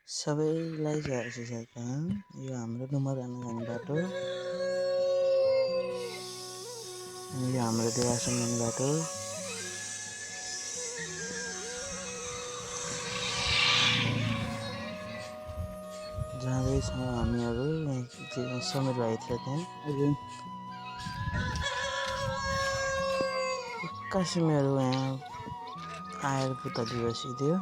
सबैलाई जय श्री सत्यनारायण। यो हाम्रो डुमरान जाने बाटो, यो हाम्रो देवासम जाने बाटो। जाँदैछौँ हामीहरू। समीर भाइ थियो त्यहाँ। एक्कासिमेहरू यहाँ आएर पुतली बसिदियो।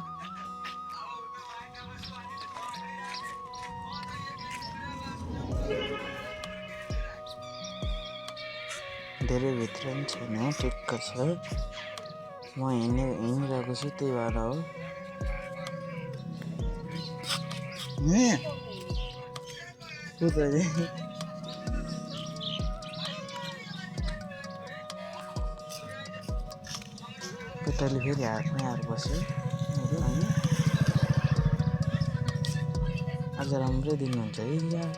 धेरै भित्र पनि छैन, ठिक्क छ। म हिँडिरहेको छु, त्यही भएर हो। पुतली फेरि हातमै आएर बस्यो। आज राम्रै दिन हुन्छ है यार।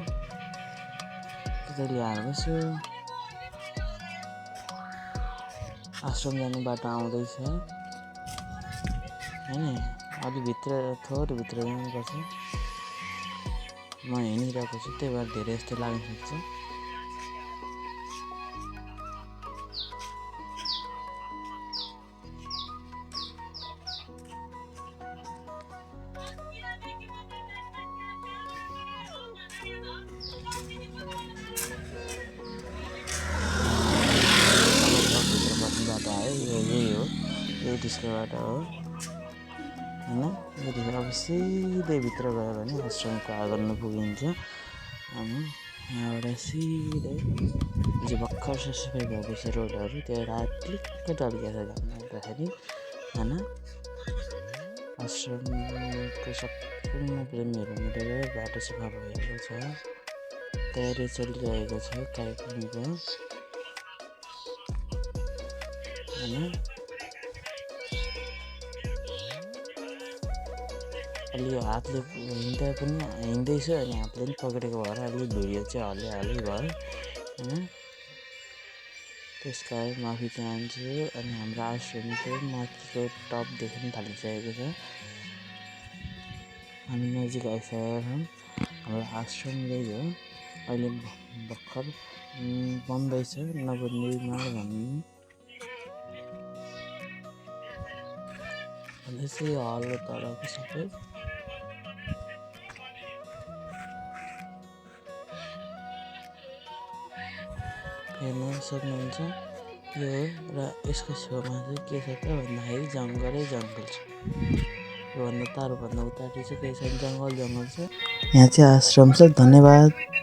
पुतली आएर बस्यो। आश्रम जाने बाटो आउँदैछ हैन। अलि भित्र, थोरै भित्र जानुपर्छ। म हिँडिरहेको छु, त्यही भएर धेरै जस्तो लाग्न सक्छ। बाटो आयो, यही हो, यही डिस्को बाटो हो होइन। यदि अब सिधै भित्र गयो भने आश्रमको आँगनमा पुगिन्छ। अनि यहाँबाट सिधै जो भर्खर सफाइ भएको छ रोडहरू, त्यो रातलिक्क टल्किएको छ घाममा हेर्दाखेरि होइन। आश्रमको सम्पूर्ण प्रेमीहरू मिलेर बाटो सफा भएको छ। तयारी चलिरहेको छ कार्यक्रमको होइन। अलि हातले हिँड्दैछु अनि हातले पनि पक्रेको भएर अलि भुइँ चाहिँ हल्लिहाल्दै भयो होइन। त्यस कारण माफी चाहन्छु। अनि हाम्रो आश्रमको माथिको टप देख्न थालिसकेको छ। हामी नजिक आइसकेका छौँ। हाम्रो आश्रम यही हो। अहिले भर्खर बन्दैछ, नवनिर्माण भन्दैछ यो हल हो तरको सबै। हेर्न सक्नुहुन्छ यो हो। र यसको छेउमा चाहिँ के छ त भन्दाखेरि जङ्गलै जङ्गल छ। योभन्दा तारभन्दा उतापट्टि चाहिँ केही छैन, जङ्गल छ। यहाँ चाहिँ आश्रम छ। धन्यवाद।